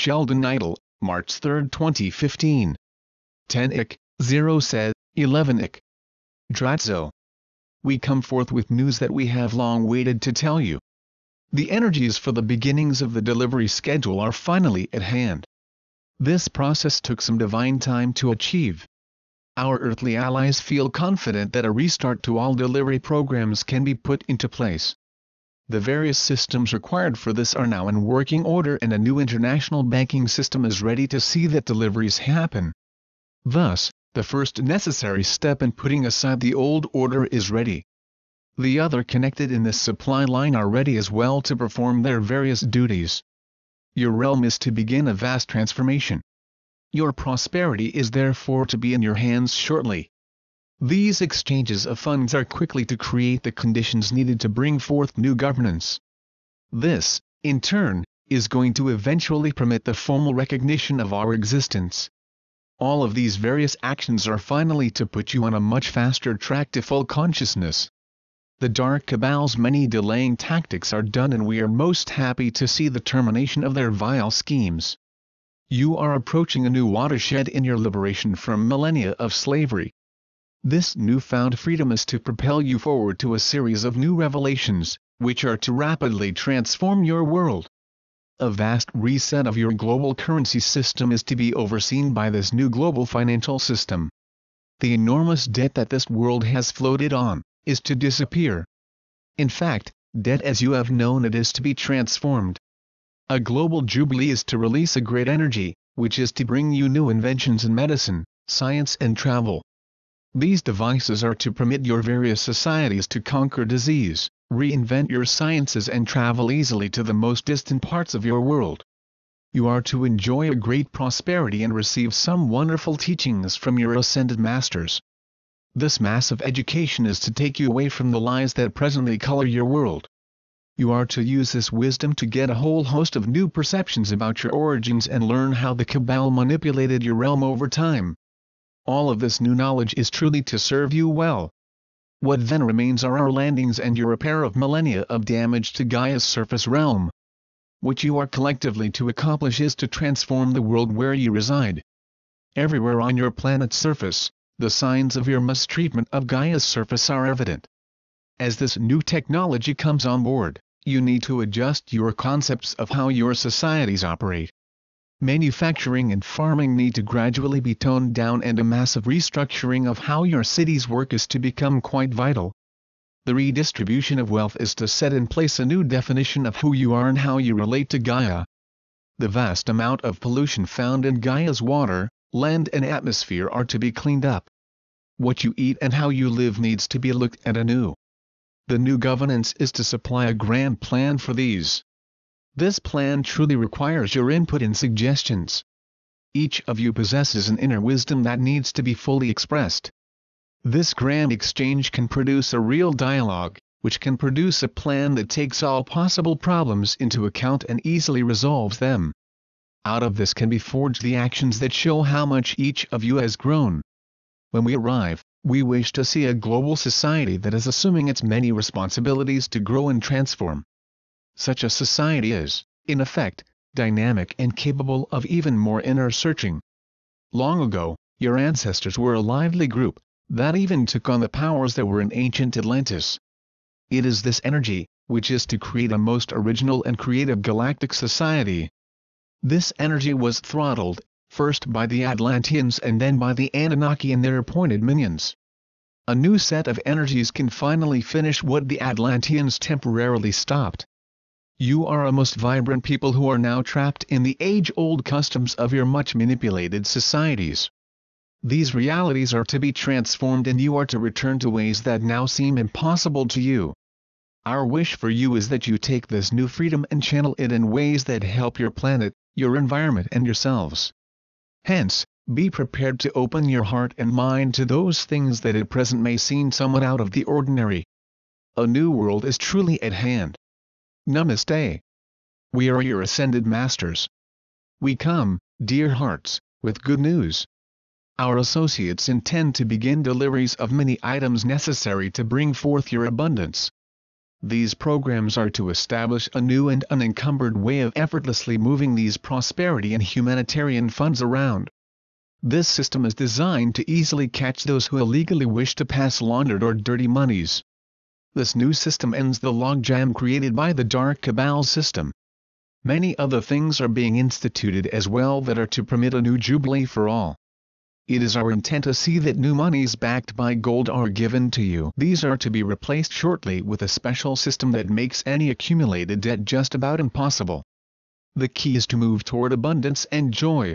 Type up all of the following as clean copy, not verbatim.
Sheldan Nidle, March 3, 2015. 10 ik, 0 said, 11 ik. Dratzo. We come forth with news that we have long waited to tell you. The energies for the beginnings of the delivery schedule are finally at hand. This process took some divine time to achieve. Our earthly allies feel confident that a restart to all delivery programs can be put into place. The various systems required for this are now in working order, and a new international banking system is ready to see that deliveries happen. Thus, the first necessary step in putting aside the old order is ready. The other connected in this supply line are ready as well to perform their various duties. Your realm is to begin a vast transformation. Your prosperity is therefore to be in your hands shortly. These exchanges of funds are quickly to create the conditions needed to bring forth new governance. This, in turn, is going to eventually permit the formal recognition of our existence. All of these various actions are finally to put you on a much faster track to full consciousness. The Dark Cabal's many delaying tactics are done, and we are most happy to see the termination of their vile schemes. You are approaching a new watershed in your liberation from millennia of slavery. This newfound freedom is to propel you forward to a series of new revelations, which are to rapidly transform your world. A vast reset of your global currency system is to be overseen by this new global financial system. The enormous debt that this world has floated on is to disappear. In fact, debt as you have known it is to be transformed. A global jubilee is to release a great energy, which is to bring you new inventions in medicine, science and travel. These devices are to permit your various societies to conquer disease, reinvent your sciences and travel easily to the most distant parts of your world. You are to enjoy a great prosperity and receive some wonderful teachings from your ascended masters. This massive education is to take you away from the lies that presently color your world. You are to use this wisdom to get a whole host of new perceptions about your origins and learn how the Cabal manipulated your realm over time. All of this new knowledge is truly to serve you well. What then remains are our landings and your repair of millennia of damage to Gaia's surface realm. What you are collectively to accomplish is to transform the world where you reside. Everywhere on your planet's surface, the signs of your mistreatment of Gaia's surface are evident. As this new technology comes on board, you need to adjust your concepts of how your societies operate. Manufacturing and farming need to gradually be toned down, and a massive restructuring of how your cities work is to become quite vital. The redistribution of wealth is to set in place a new definition of who you are and how you relate to Gaia. The vast amount of pollution found in Gaia's water, land and atmosphere are to be cleaned up. What you eat and how you live needs to be looked at anew. The new governance is to supply a grand plan for these. This plan truly requires your input and suggestions. Each of you possesses an inner wisdom that needs to be fully expressed. This grand exchange can produce a real dialogue, which can produce a plan that takes all possible problems into account and easily resolves them. Out of this can be forged the actions that show how much each of you has grown. When we arrive, we wish to see a global society that is assuming its many responsibilities to grow and transform. Such a society is, in effect, dynamic and capable of even more inner searching. Long ago, your ancestors were a lively group, that even took on the powers that were in ancient Atlantis. It is this energy, which is to create a most original and creative galactic society. This energy was throttled, first by the Atlanteans and then by the Anunnaki and their appointed minions. A new set of energies can finally finish what the Atlanteans temporarily stopped. You are a most vibrant people who are now trapped in the age-old customs of your much manipulated societies. These realities are to be transformed, and you are to return to ways that now seem impossible to you. Our wish for you is that you take this new freedom and channel it in ways that help your planet, your environment and yourselves. Hence, be prepared to open your heart and mind to those things that at present may seem somewhat out of the ordinary. A new world is truly at hand. Namaste. We are your ascended masters. We come, dear hearts, with good news. Our associates intend to begin deliveries of many items necessary to bring forth your abundance. These programs are to establish a new and unencumbered way of effortlessly moving these prosperity and humanitarian funds around. This system is designed to easily catch those who illegally wish to pass laundered or dirty monies. This new system ends the logjam created by the dark cabal system. Many other things are being instituted as well that are to permit a new jubilee for all. It is our intent to see that new monies backed by gold are given to you. These are to be replaced shortly with a special system that makes any accumulated debt just about impossible. The key is to move toward abundance and joy.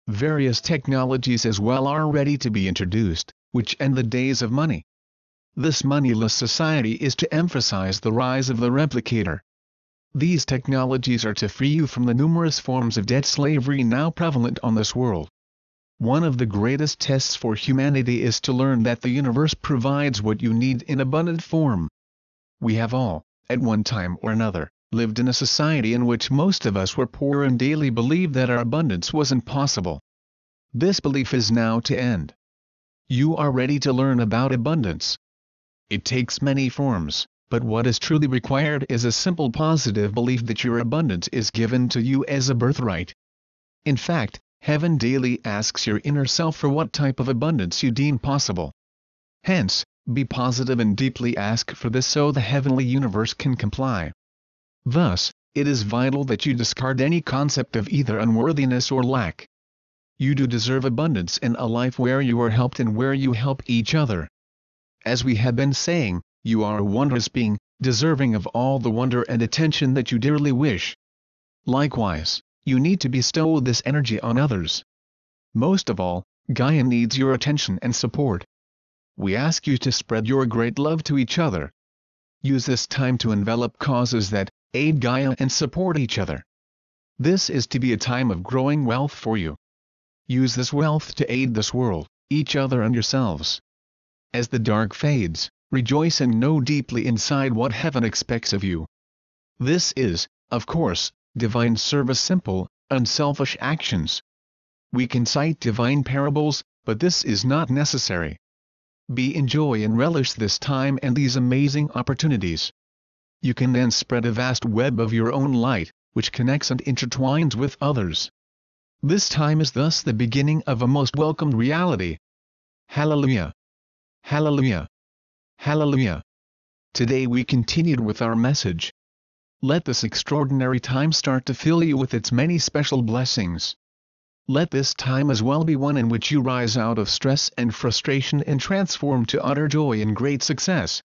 Various technologies as well are ready to be introduced, which end the days of money. This moneyless society is to emphasize the rise of the replicator. These technologies are to free you from the numerous forms of debt slavery now prevalent on this world. One of the greatest tests for humanity is to learn that the universe provides what you need in abundant form. We have all, at one time or another, lived in a society in which most of us were poor and daily believed that our abundance was impossible. This belief is now to end. You are ready to learn about abundance. It takes many forms, but what is truly required is a simple positive belief that your abundance is given to you as a birthright. In fact, Heaven daily asks your inner self for what type of abundance you deem possible. Hence, be positive and deeply ask for this so the heavenly universe can comply. Thus, it is vital that you discard any concept of either unworthiness or lack. You do deserve abundance in a life where you are helped and where you help each other. As we have been saying, you are a wondrous being, deserving of all the wonder and attention that you dearly wish. Likewise, you need to bestow this energy on others. Most of all, Gaia needs your attention and support. We ask you to spread your great love to each other. Use this time to envelop causes that aid Gaia and support each other. This is to be a time of growing wealth for you. Use this wealth to aid this world, each other and yourselves. As the dark fades, rejoice and know deeply inside what heaven expects of you. This is, of course, divine service, simple, unselfish actions. We can cite divine parables, but this is not necessary. Enjoy and relish this time and these amazing opportunities. You can then spread a vast web of your own light, which connects and intertwines with others. This time is thus the beginning of a most welcomed reality. Hallelujah! Hallelujah! Hallelujah! Today we continued with our message. Let this extraordinary time start to fill you with its many special blessings. Let this time as well be one in which you rise out of stress and frustration and transform to utter joy and great success.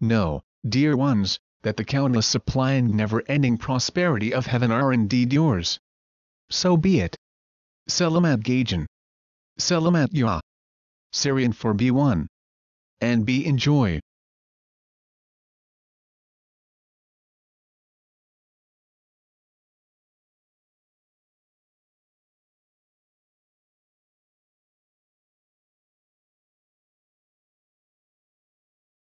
Know, dear ones, that the countless supply and never-ending prosperity of heaven are indeed yours. So be it. Selamat Gajan. Selamat Ya. Syrian for B1. And be enjoy.